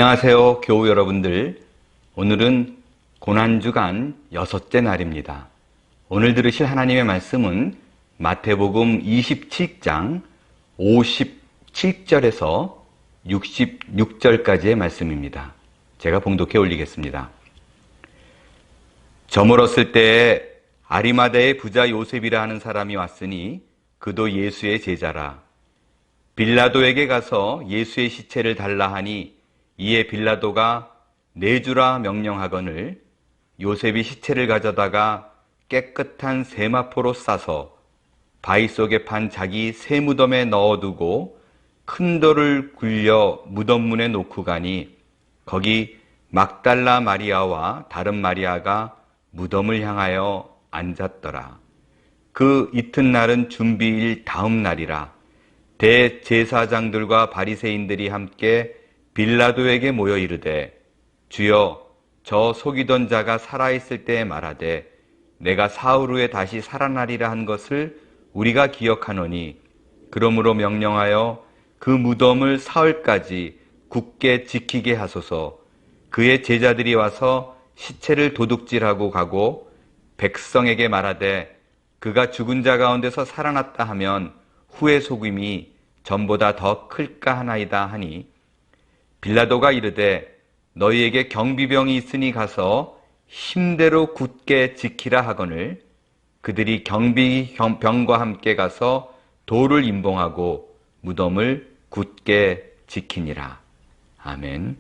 안녕하세요, 교우 여러분들. 오늘은 고난주간 6째 날입니다. 오늘 들으실 하나님의 말씀은 마태복음 27장 57절에서 66절까지의 말씀입니다. 제가 봉독해 올리겠습니다. 저물었을 때에 아리마다의 부자 요셉이라 하는 사람이 왔으니 그도 예수의 제자라. 빌라도에게 가서 예수의 시체를 달라 하니 이에 빌라도가 내주라 명령하거늘 요셉이 시체를 가져다가 깨끗한 세마포로 싸서 바위 속에 판 자기 새 무덤에 넣어두고 큰 돌을 굴려 무덤 문에 놓고 가니 거기 막달라 마리아와 다른 마리아가 무덤을 향하여 앉았더라. 그 이튿날은 준비일 다음 날이라. 대제사장들과 바리새인들이 함께 빌라도에게 모여 이르되 주여 저 속이던 자가 살아있을 때에 말하되 내가 사흘 후에 다시 살아나리라 한 것을 우리가 기억하노니 그러므로 명령하여 그 무덤을 사흘까지 굳게 지키게 하소서. 그의 제자들이 와서 시체를 도둑질하고 가고 백성에게 말하되 그가 죽은 자 가운데서 살아났다 하면 후의 속임이 전보다 더 클까 하나이다 하니 빌라도가 이르되 너희에게 경비병이 있으니 가서 힘대로 굳게 지키라 하거늘 그들이 경비병과 함께 가서 돌을 임봉하고 무덤을 굳게 지키니라. 아멘.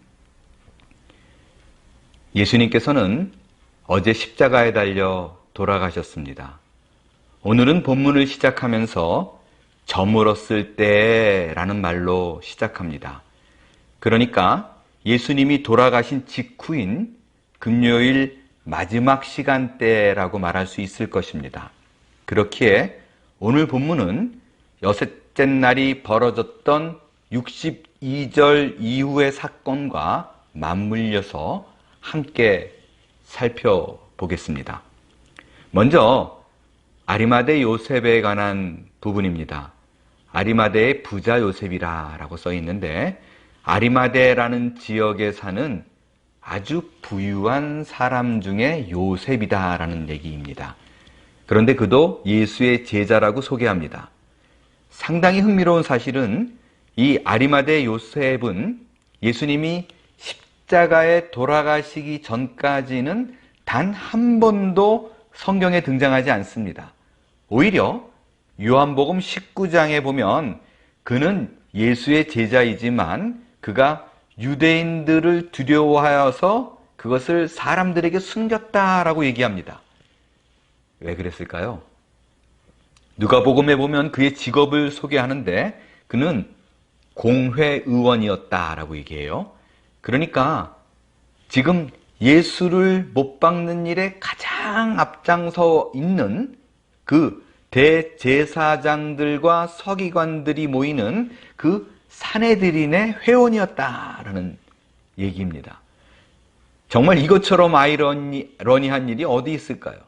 예수님께서는 어제 십자가에 달려 돌아가셨습니다. 오늘은 본문을 시작하면서 저물었을 때라는 말로 시작합니다. 그러니까 예수님이 돌아가신 직후인 금요일 마지막 시간대라고 말할 수 있을 것입니다. 그렇기에 오늘 본문은 여섯째 날이 벌어졌던 62절 이후의 사건과 맞물려서 함께 살펴보겠습니다. 먼저 아리마대 요셉에 관한 부분입니다. 아리마대의 부자 요셉이라고 써 있는데 아리마대라는 지역에 사는 아주 부유한 사람 중에 요셉이다라는 얘기입니다. 그런데 그도 예수의 제자라고 소개합니다. 상당히 흥미로운 사실은 이 아리마대 요셉은 예수님이 십자가에 돌아가시기 전까지는 단 한 번도 성경에 등장하지 않습니다. 오히려 요한복음 19장에 보면 그는 예수의 제자이지만 그가 유대인들을 두려워하여서 그것을 사람들에게 숨겼다라고 얘기합니다. 왜 그랬을까요? 누가복음에 보면 그의 직업을 소개하는데 그는 공회의원이었다라고 얘기해요. 그러니까 지금 예수를 못 박는 일에 가장 앞장서 있는 그 대제사장들과 서기관들이 모이는 그 산헤드린의 회원이었다라는 얘기입니다. 정말 이것처럼 아이러니한 일이 어디 있을까요?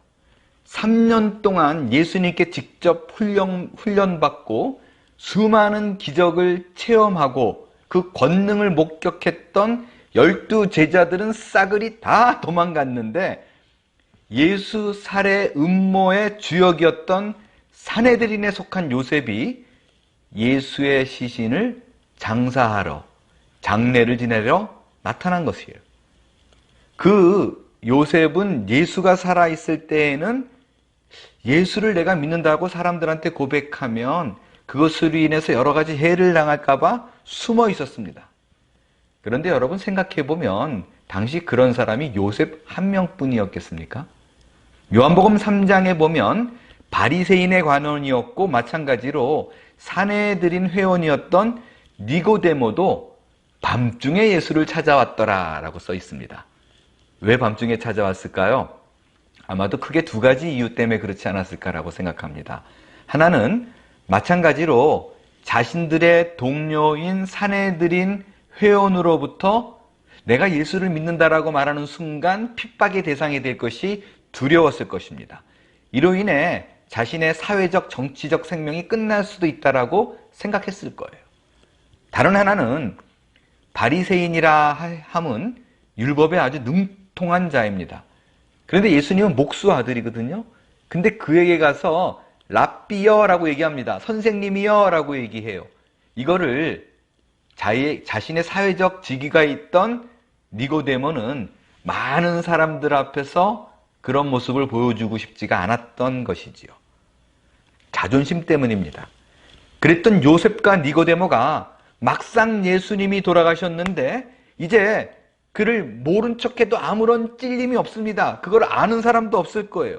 3년 동안 예수님께 직접 훈련받고 수많은 기적을 체험하고 그 권능을 목격했던 12제자들은 싸그리 다 도망갔는데 예수 살해 음모의 주역이었던 산헤드린에 속한 요셉이 예수의 시신을 장사하러 장례를 지내러 나타난 것이에요. 그 요셉은 예수가 살아있을 때에는 예수를 내가 믿는다고 사람들한테 고백하면 그것으로 인해서 여러 가지 해를 당할까 봐 숨어 있었습니다. 그런데 여러분 생각해보면 당시 그런 사람이 요셉 한 명뿐이었겠습니까? 요한복음 3장에 보면 바리새인의 관원이었고 마찬가지로 산헤드린 회원이었던 니고데모도 밤중에 예수를 찾아왔더라라고 써 있습니다. 왜 밤중에 찾아왔을까요? 아마도 크게 두 가지 이유 때문에 그렇지 않았을까라고 생각합니다. 하나는 마찬가지로 자신들의 동료인 산헤드린 회원으로부터 내가 예수를 믿는다라고 말하는 순간 핍박의 대상이 될 것이 두려웠을 것입니다. 이로 인해 자신의 사회적, 정치적 생명이 끝날 수도 있다라고 생각했을 거예요. 다른 하나는 바리새인이라 함은 율법에 아주 능통한 자입니다. 그런데 예수님은 목수 아들이거든요. 근데 그에게 가서 랍비여라고 얘기합니다. 선생님이여라고 얘기해요. 이거를 자신의 사회적 직위가 있던 니고데모는 많은 사람들 앞에서 그런 모습을 보여주고 싶지가 않았던 것이지요. 자존심 때문입니다. 그랬던 요셉과 니고데모가 막상 예수님이 돌아가셨는데 이제 그를 모른 척해도 아무런 찔림이 없습니다. 그걸 아는 사람도 없을 거예요.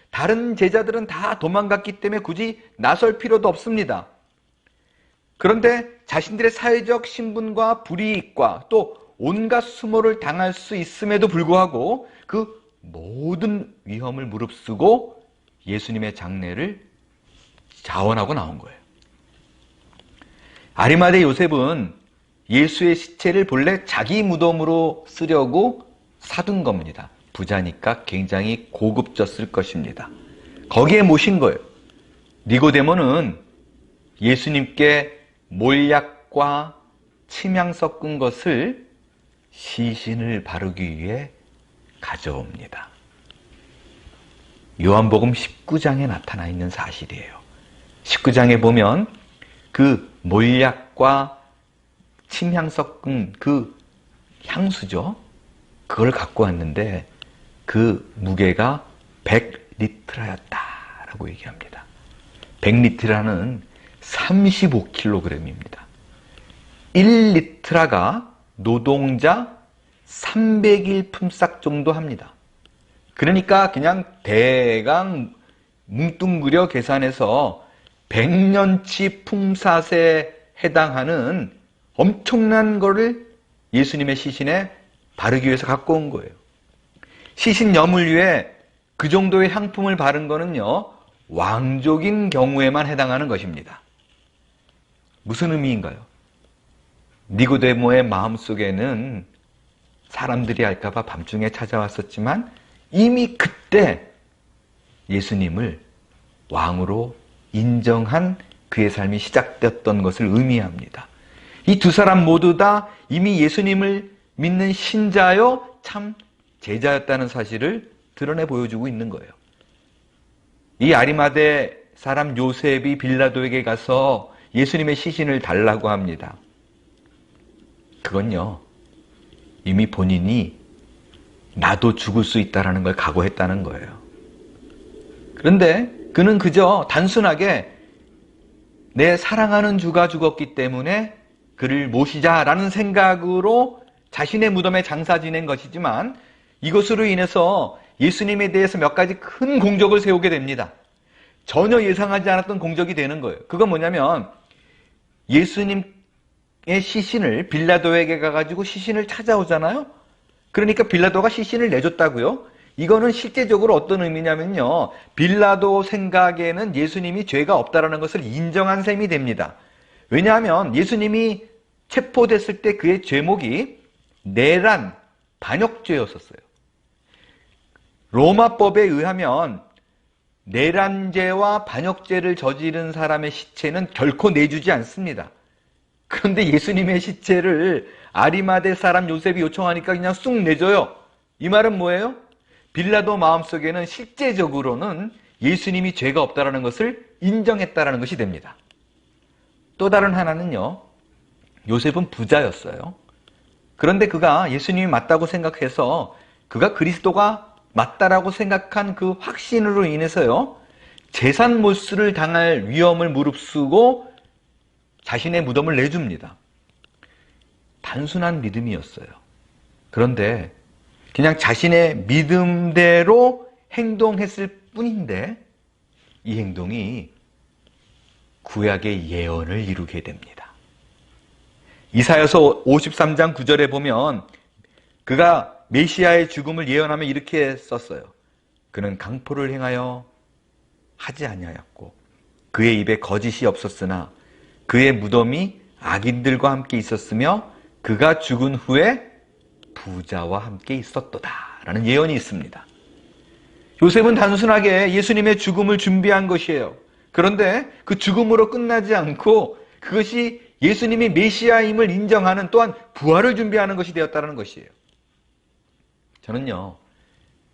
다른 제자들은 다 도망갔기 때문에 굳이 나설 필요도 없습니다. 그런데 자신들의 사회적 신분과 불이익과 또 온갖 수모를 당할 수 있음에도 불구하고 그 모든 위험을 무릅쓰고 예수님의 장례를 자원하고 나온 거예요. 아리마대 요셉은 예수의 시체를 본래 자기 무덤으로 쓰려고 사둔 겁니다. 부자니까 굉장히 고급졌을 것입니다. 거기에 모신 거예요. 니고데모는 예수님께 몰약과 침향 섞은 것을 시신을 바르기 위해 가져옵니다. 요한복음 19장에 나타나 있는 사실이에요. 19장에 보면 그 몰약과 침향 섞은 그 향수죠. 그걸 갖고 왔는데 그 무게가 100리트라였다라고 얘기합니다. 100리트라는 35kg입니다. 1리트라가 노동자 300일 품삯 정도 합니다. 그러니까 그냥 대강 뭉뚱그려 계산해서 100년치 품삯에 해당하는 엄청난 거를 예수님의 시신에 바르기 위해서 갖고 온 거예요. 시신 여물 위에 그 정도의 향품을 바른 거는요, 왕족인 경우에만 해당하는 것입니다. 무슨 의미인가요? 니고데모의 마음속에는 사람들이 알까봐 밤중에 찾아왔었지만 이미 그때 예수님을 왕으로 인정한 그의 삶이 시작되었던 것을 의미합니다. 이 두 사람 모두 다 이미 예수님을 믿는 신자요 참 제자였다는 사실을 드러내 보여주고 있는 거예요. 이 아리마대 사람 요셉이 빌라도에게 가서 예수님의 시신을 달라고 합니다. 그건요, 이미 본인이 나도 죽을 수 있다는 걸 각오했다는 거예요. 그런데 그는 그저 단순하게 내 사랑하는 주가 죽었기 때문에 그를 모시자라는 생각으로 자신의 무덤에 장사 지낸 것이지만 이것으로 인해서 예수님에 대해서 몇 가지 큰 공적을 세우게 됩니다. 전혀 예상하지 않았던 공적이 되는 거예요. 그건 뭐냐면 예수님의 시신을 빌라도에게 가가지고 시신을 찾아오잖아요. 그러니까 빌라도가 시신을 내줬다고요. 이거는 실제적으로 어떤 의미냐면요, 빌라도 생각에는 예수님이 죄가 없다라는 것을 인정한 셈이 됩니다. 왜냐하면 예수님이 체포됐을 때 그의 죄목이 내란, 반역죄였었어요. 로마법에 의하면 내란죄와 반역죄를 저지른 사람의 시체는 결코 내주지 않습니다. 그런데 예수님의 시체를 아리마대 사람 요셉이 요청하니까 그냥 쑥 내줘요. 이 말은 뭐예요? 빌라도 마음속에는 실제적으로는 예수님이 죄가 없다는 것을 인정했다는 것이 됩니다. 또 다른 하나는요, 요셉은 부자였어요. 그런데 그가 예수님이 맞다고 생각해서 그가 그리스도가 맞다라고 생각한 그 확신으로 인해서요, 재산 몰수를 당할 위험을 무릅쓰고 자신의 무덤을 내줍니다. 단순한 믿음이었어요. 그런데 그냥 자신의 믿음대로 행동했을 뿐인데 이 행동이 구약의 예언을 이루게 됩니다. 이사야서 53장 9절에 보면 그가 메시아의 죽음을 예언하며 이렇게 썼어요. 그는 강포를 행하여 하지 아니하였고 그의 입에 거짓이 없었으나 그의 무덤이 악인들과 함께 있었으며 그가 죽은 후에 부자와 함께 있었도다 라는 예언이 있습니다. 요셉은 단순하게 예수님의 죽음을 준비한 것이에요. 그런데 그 죽음으로 끝나지 않고 그것이 예수님이 메시아임을 인정하는 또한 부활을 준비하는 것이 되었다는 것이에요. 저는요,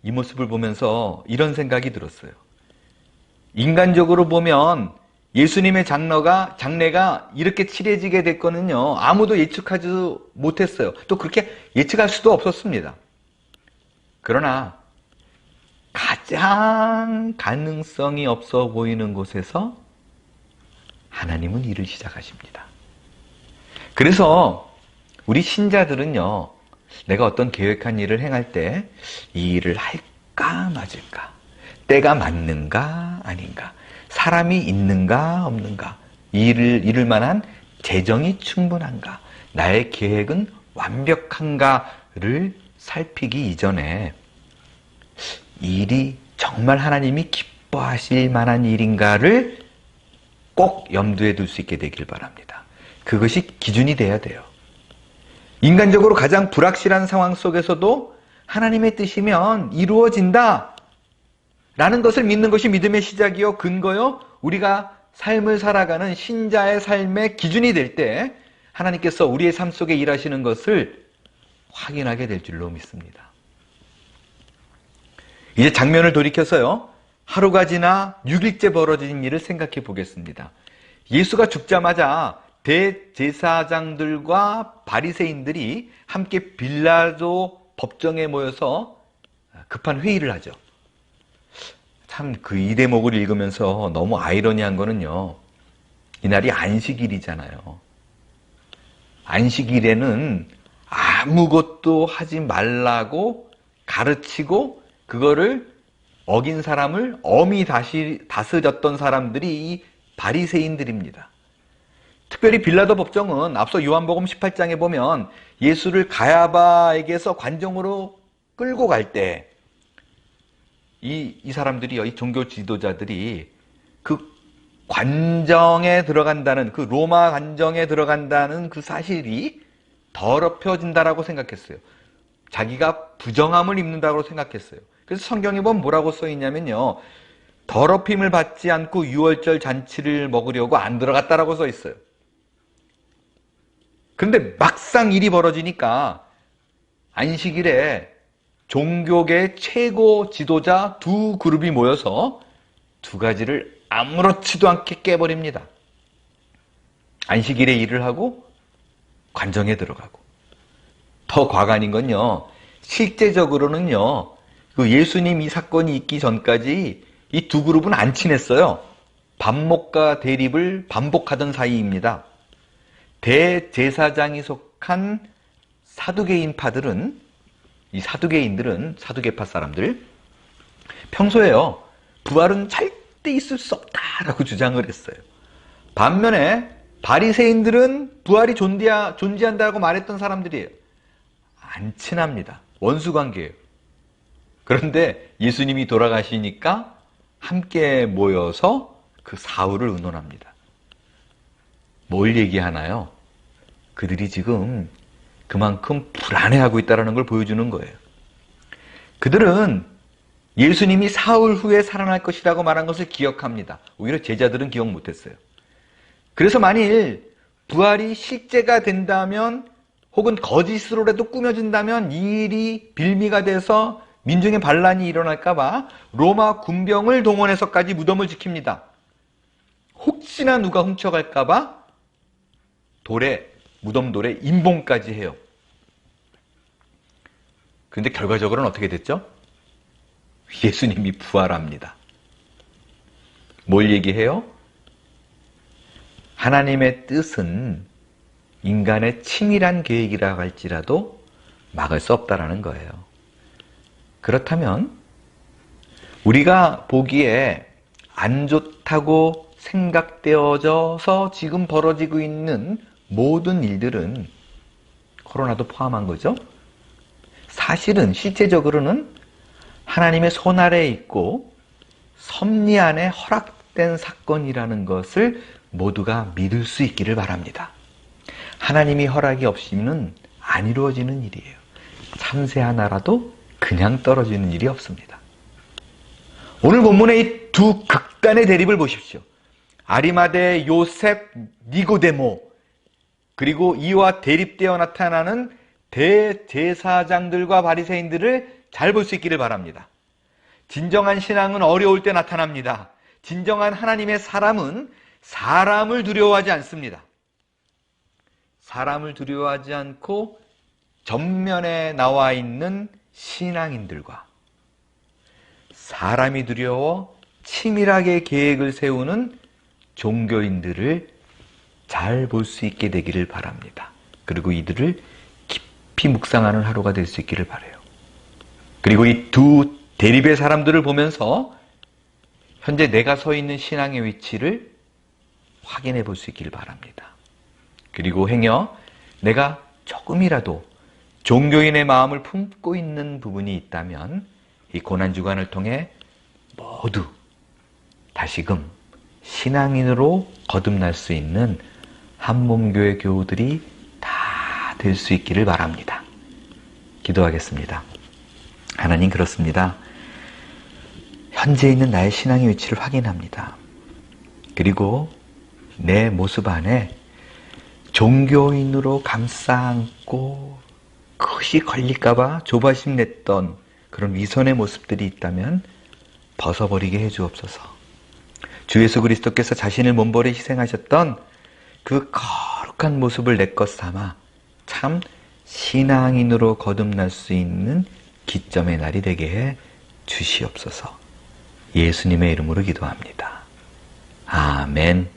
이 모습을 보면서 이런 생각이 들었어요. 인간적으로 보면 예수님의 장래가 이렇게 칠해지게 될 거는요, 아무도 예측하지 못했어요. 또 그렇게 예측할 수도 없었습니다. 그러나 가장 가능성이 없어 보이는 곳에서 하나님은 일을 시작하십니다. 그래서 우리 신자들은요, 내가 어떤 계획한 일을 행할 때 이 일을 할까 맞을까, 때가 맞는가 아닌가, 사람이 있는가 없는가, 이 일을 이룰 만한 재정이 충분한가, 나의 계획은 완벽한가를 살피기 이전에 이 일이 정말 하나님이 기뻐하실 만한 일인가를 꼭 염두에 둘 수 있게 되길 바랍니다. 그것이 기준이 돼야 돼요. 인간적으로 가장 불확실한 상황 속에서도 하나님의 뜻이면 이루어진다 라는 것을 믿는 것이 믿음의 시작이요, 근거요, 우리가 삶을 살아가는 신자의 삶의 기준이 될 때 하나님께서 우리의 삶 속에 일하시는 것을 확인하게 될 줄로 믿습니다. 이제 장면을 돌이켜서요, 하루가 지나 6일째 벌어진 일을 생각해 보겠습니다. 예수가 죽자마자 대제사장들과 바리새인들이 함께 빌라도 법정에 모여서 급한 회의를 하죠. 참 그 이 대목을 읽으면서 너무 아이러니한 거는요, 이날이 안식일이잖아요. 안식일에는 아무것도 하지 말라고 가르치고 그거를 어긴 사람을 엄히 다스렸던 사람들이 이 바리새인들입니다. 특별히 빌라도 법정은 앞서 요한복음 18장에 보면 예수를 가야바에게서 관정으로 끌고 갈 때 이 사람들이요, 이 종교 지도자들이 그 관정에 들어간다는, 그 로마 관정에 들어간다는 그 사실이 더럽혀진다라고 생각했어요. 자기가 부정함을 입는다고 생각했어요. 그래서 성경에 보면 뭐라고 써 있냐면요, 더럽힘을 받지 않고 유월절 잔치를 먹으려고 안 들어갔다라고 써 있어요. 그런데 막상 일이 벌어지니까 안식일에 종교계 최고 지도자 두 그룹이 모여서 두 가지를 아무렇지도 않게 깨버립니다. 안식일에 일을 하고 관정에 들어가고. 더 과간인 건요, 실제적으로는요, 그 예수님 이 사건이 있기 전까지 이 두 그룹은 안 친했어요. 반목과 대립을 반복하던 사이입니다. 대제사장이 속한 사두개인파들은, 이 사두개인들은, 사두개파 사람들, 평소에요, 부활은 절대 있을 수 없다라고 주장을 했어요. 반면에 바리새인들은 부활이 존재한다고 말했던 사람들이에요. 안 친합니다. 원수관계예요. 그런데 예수님이 돌아가시니까 함께 모여서 그 사울을 의논합니다. 뭘 얘기하나요? 그들이 지금 그만큼 불안해하고 있다는 걸 보여주는 거예요. 그들은 예수님이 사흘 후에 살아날 것이라고 말한 것을 기억합니다. 오히려 제자들은 기억 못했어요. 그래서 만일 부활이 실제가 된다면, 혹은 거짓으로라도 꾸며진다면 이 일이 빌미가 돼서 민중의 반란이 일어날까봐 로마 군병을 동원해서까지 무덤을 지킵니다. 혹시나 누가 훔쳐갈까봐 무덤돌에 임봉까지 해요. 그런데 결과적으로는 어떻게 됐죠? 예수님이 부활합니다. 뭘 얘기해요? 하나님의 뜻은 인간의 치밀한 계획이라 할지라도 막을 수 없다라는 거예요. 그렇다면 우리가 보기에 안 좋다고 생각되어져서 지금 벌어지고 있는 모든 일들은, 코로나도 포함한 거죠, 사실은 실제적으로는 하나님의 손 아래에 있고 섭리 안에 허락된 사건이라는 것을 모두가 믿을 수 있기를 바랍니다. 하나님이 허락이 없이는 안 이루어지는 일이에요. 참새 하나라도 그냥 떨어지는 일이 없습니다. 오늘 본문의 이 두 극단의 대립을 보십시오. 아리마대 요셉, 니고데모, 그리고 이와 대립되어 나타나는 대제사장들과 바리새인들을 잘 볼 수 있기를 바랍니다. 진정한 신앙은 어려울 때 나타납니다. 진정한 하나님의 사람은 사람을 두려워하지 않습니다. 사람을 두려워하지 않고 전면에 나와 있는 신앙인들과 사람이 두려워 치밀하게 계획을 세우는 종교인들을 잘 볼 수 있게 되기를 바랍니다. 그리고 이들을 깊이 묵상하는 하루가 될 수 있기를 바라요. 그리고 이 두 대립의 사람들을 보면서 현재 내가 서 있는 신앙의 위치를 확인해 볼 수 있기를 바랍니다. 그리고 행여 내가 조금이라도 종교인의 마음을 품고 있는 부분이 있다면 이 고난주간을 통해 모두 다시금 신앙인으로 거듭날 수 있는 한몸교회 교우들이 다 될 수 있기를 바랍니다. 기도하겠습니다. 하나님, 그렇습니다. 현재 있는 나의 신앙의 위치를 확인합니다. 그리고 내 모습 안에 종교인으로 감싸안고 끝이 걸릴까봐 조바심 냈던 그런 위선의 모습들이 있다면 벗어버리게 해주옵소서. 주 예수 그리스도께서 자신을 몸버려 희생하셨던 그 거룩한 모습을 내 것 삼아 참 신앙인으로 거듭날 수 있는 기점의 날이 되게 해 주시옵소서. 예수님의 이름으로 기도합니다. 아멘.